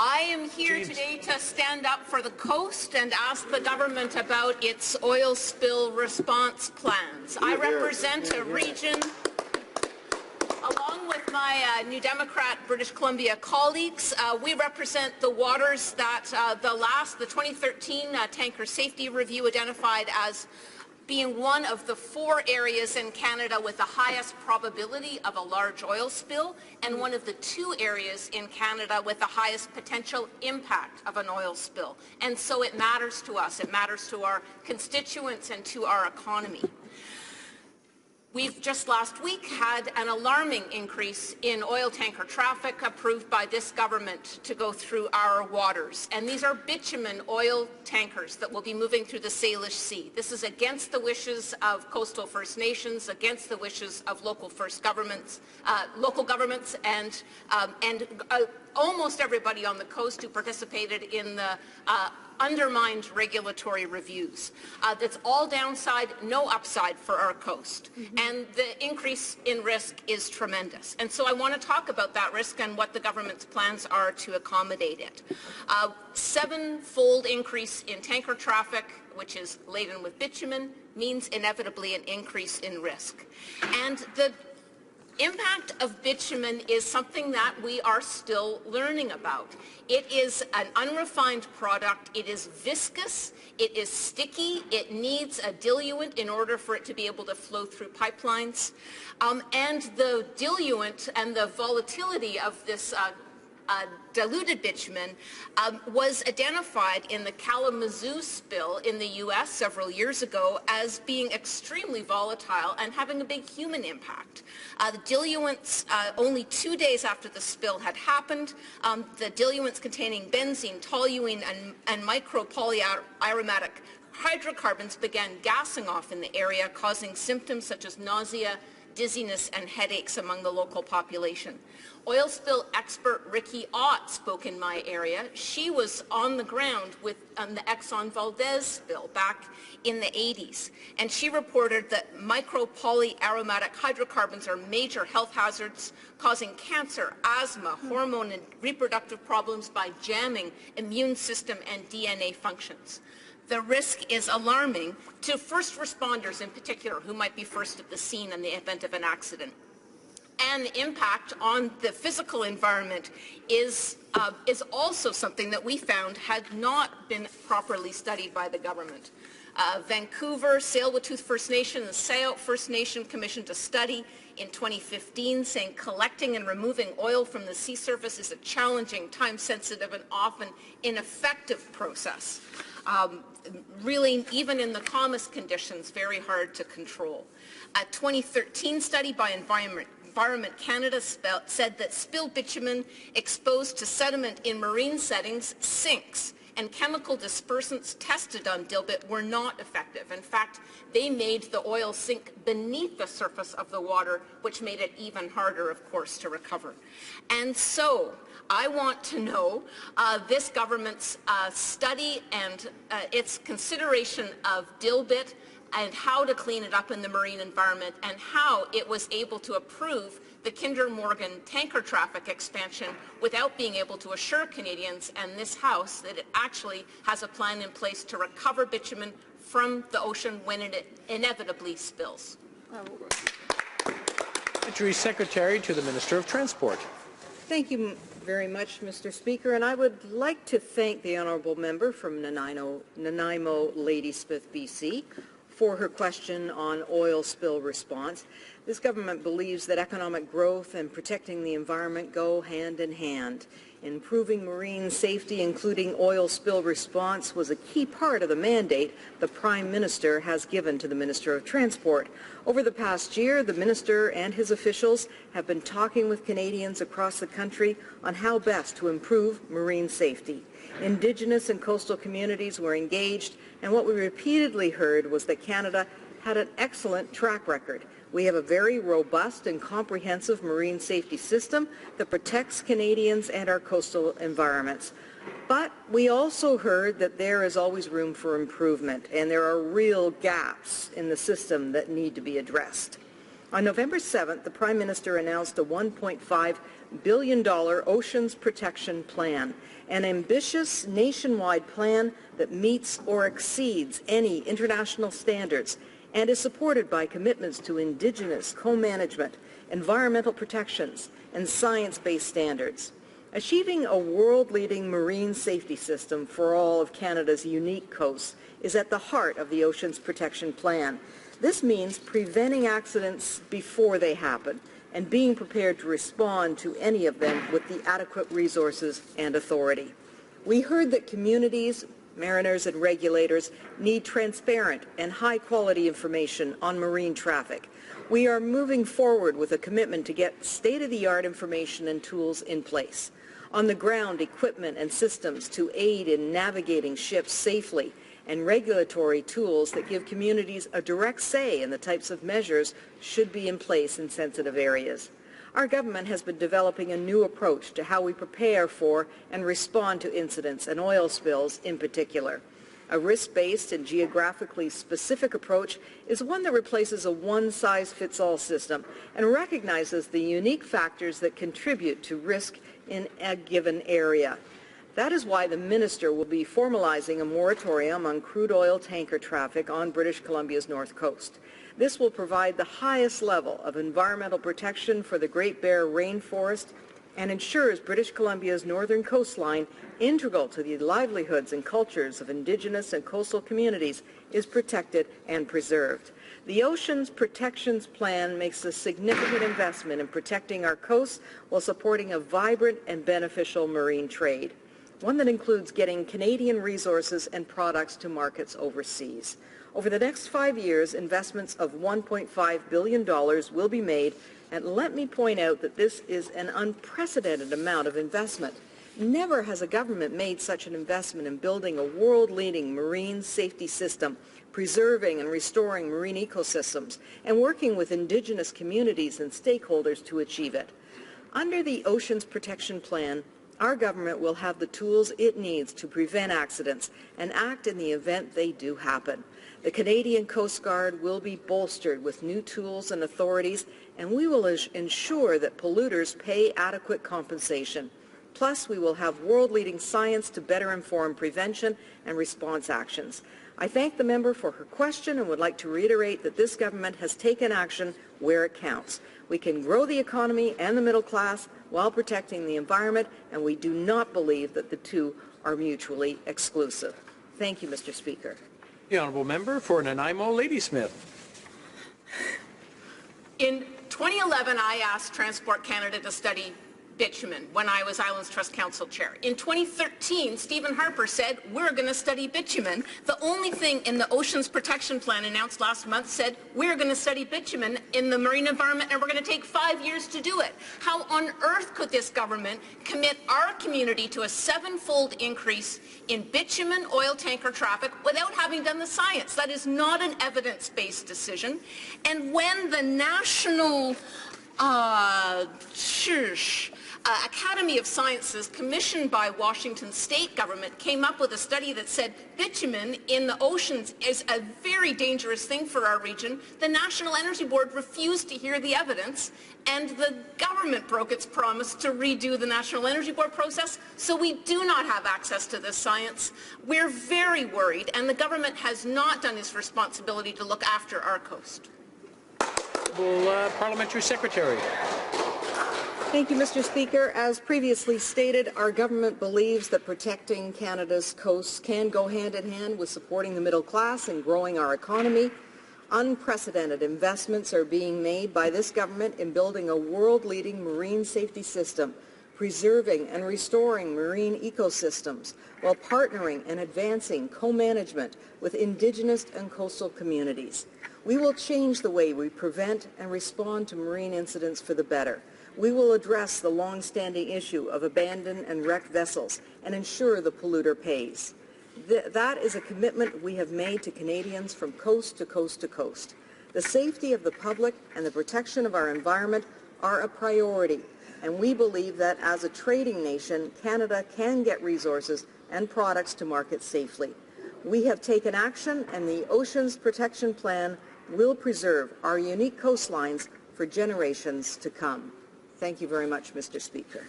I am here today to stand up for the coast and ask the government about its oil spill response plans. I represent a region, along with my New Democrat British Columbia colleagues, we represent the waters that the 2013 Tanker Safety Review identified as being one of the 4 areas in Canada with the highest probability of a large oil spill, and one of the 2 areas in Canada with the highest potential impact of an oil spill. And so it matters to us. It matters to our constituents and to our economy. We've just last week had an alarming increase in oil tanker traffic approved by this government to go through our waters. And these are bitumen oil tankers that will be moving through the Salish Sea. This is against the wishes of coastal First Nations, against the wishes of local governments, and almost everybody on the coast who participated in the undermined regulatory reviews. That's all downside, no upside for our coast. And the increase in risk is tremendous. And so I want to talk about that risk and what the government's plans are to accommodate it. 7-fold increase in tanker traffic, which is laden with bitumen, means inevitably an increase in risk. And the impact of bitumen is something that we are still learning about. It is an unrefined product. It is viscous. It is sticky. It needs a diluent in order for it to be able to flow through pipelines. And the diluent and the volatility of this diluted bitumen was identified in the Kalamazoo spill in the U.S. several years ago as being extremely volatile and having a big human impact. The diluents, only 2 days after the spill had happened, the diluents containing benzene, toluene, and micropolyaromatic hydrocarbons began gassing off in the area, causing symptoms such as nausea, dizziness, and headaches among the local population. Oil spill expert Ricky Ott spoke in my area. She was on the ground with the Exxon Valdez spill back in the 80s, and she reported that micropolyaromatic hydrocarbons are major health hazards, causing cancer, asthma, hormone and reproductive problems by jamming immune system and DNA functions. The risk is alarming to first responders in particular, who might be first at the scene in the event of an accident. And the impact on the physical environment is also something that we found had not been properly studied by the government. Vancouver, Tsleil-Waututh First Nation, and the Sayout First Nation commissioned a study in 2015 saying collecting and removing oil from the sea surface is a challenging, time-sensitive, and often ineffective process. Really, even in the calmest conditions, very hard to control. A 2013 study by Environment Canada said that spilled bitumen exposed to sediment in marine settings sinks, and chemical dispersants tested on dilbit were not effective. In fact, they made the oil sink beneath the surface of the water, which made it even harder, of course, to recover. And so I want to know this government's study and its consideration of dilbit and how to clean it up in the marine environment, and how it was able to approve the Kinder Morgan tanker traffic expansion without being able to assure Canadians and this House that it actually has a plan in place to recover bitumen from the ocean when it inevitably spills. Secretary to the Minister of Transport. Thank you very much, Mr. Speaker, and I would like to thank the honourable member from Nanaimo, Ladysmith, BC, for her question on oil spill response. This government believes that economic growth and protecting the environment go hand in hand. Improving marine safety, including oil spill response, was a key part of the mandate the Prime Minister has given to the Minister of Transport. Over the past year, the Minister and his officials have been talking with Canadians across the country on how best to improve marine safety. Indigenous and coastal communities were engaged, and what we repeatedly heard was that Canada had an excellent track record. We have a very robust and comprehensive marine safety system that protects Canadians and our coastal environments. But we also heard that there is always room for improvement, and there are real gaps in the system that need to be addressed. On November 7th, the Prime Minister announced a $1.5 billion Oceans Protection Plan, an ambitious nationwide plan that meets or exceeds any international standards and is supported by commitments to Indigenous co-management, environmental protections, and science-based standards. Achieving a world-leading marine safety system for all of Canada's unique coasts is at the heart of the Oceans Protection Plan. This means preventing accidents before they happen and being prepared to respond to any of them with the adequate resources and authority. We heard that communities, mariners, and regulators need transparent and high-quality information on marine traffic. We are moving forward with a commitment to get state-of-the-art information and tools in place. On the ground, equipment and systems to aid in navigating ships safely, and regulatory tools that give communities a direct say in the types of measures should be in place in sensitive areas. Our government has been developing a new approach to how we prepare for and respond to incidents and oil spills in particular. A risk-based and geographically specific approach is one that replaces a one-size-fits-all system and recognizes the unique factors that contribute to risk in a given area. That is why the Minister will be formalizing a moratorium on crude oil tanker traffic on British Columbia's north coast. This will provide the highest level of environmental protection for the Great Bear Rainforest and ensures British Columbia's northern coastline, integral to the livelihoods and cultures of Indigenous and coastal communities, is protected and preserved. The Oceans Protections Plan makes a significant investment in protecting our coasts while supporting a vibrant and beneficial marine trade, one that includes getting Canadian resources and products to markets overseas. Over the next 5 years, investments of $1.5 billion will be made, and let me point out that this is an unprecedented amount of investment. Never has a government made such an investment in building a world-leading marine safety system, preserving and restoring marine ecosystems, and working with Indigenous communities and stakeholders to achieve it. Under the Oceans Protection Plan, our government will have the tools it needs to prevent accidents and act in the event they do happen. The Canadian Coast Guard will be bolstered with new tools and authorities, and we will ensure that polluters pay adequate compensation. Plus, we will have world-leading science to better inform prevention and response actions. I thank the member for her question and would like to reiterate that this government has taken action where it counts. We can grow the economy and the middle class while protecting the environment, and we do not believe that the two are mutually exclusive. Thank you, Mr. Speaker. The honourable member for Nanaimo, Ladysmith. In 2011, I asked Transport Canada to study bitumen when I was Islands Trust Council Chair. In 2013, Stephen Harper said, we're going to study bitumen. The only thing in the Oceans Protection Plan announced last month said, we're going to study bitumen in the marine environment and we're going to take 5 years to do it. How on earth could this government commit our community to a 7-fold increase in bitumen oil tanker traffic without having done the science? That is not an evidence-based decision. And when the National Academy of Sciences, commissioned by Washington state government, came up with a study that said bitumen in the oceans is a very dangerous thing for our region. The National Energy Board refused to hear the evidence, and the government broke its promise to redo the National Energy Board process, so we do not have access to this science. We're very worried, and the government has not done its responsibility to look after our coast. Parliamentary Secretary. Thank you, Mr. Speaker. As previously stated, our government believes that protecting Canada's coasts can go hand in hand with supporting the middle class and growing our economy. Unprecedented investments are being made by this government in building a world-leading marine safety system, preserving and restoring marine ecosystems, while partnering and advancing co-management with Indigenous and coastal communities. We will change the way we prevent and respond to marine incidents for the better. We will address the long-standing issue of abandoned and wrecked vessels and ensure the polluter pays. That is a commitment we have made to Canadians from coast to coast to coast. The safety of the public and the protection of our environment are a priority, and we believe that as a trading nation, Canada can get resources and products to market safely. We have taken action, and the Oceans Protection Plan will preserve our unique coastlines for generations to come. Thank you very much, Mr. Speaker.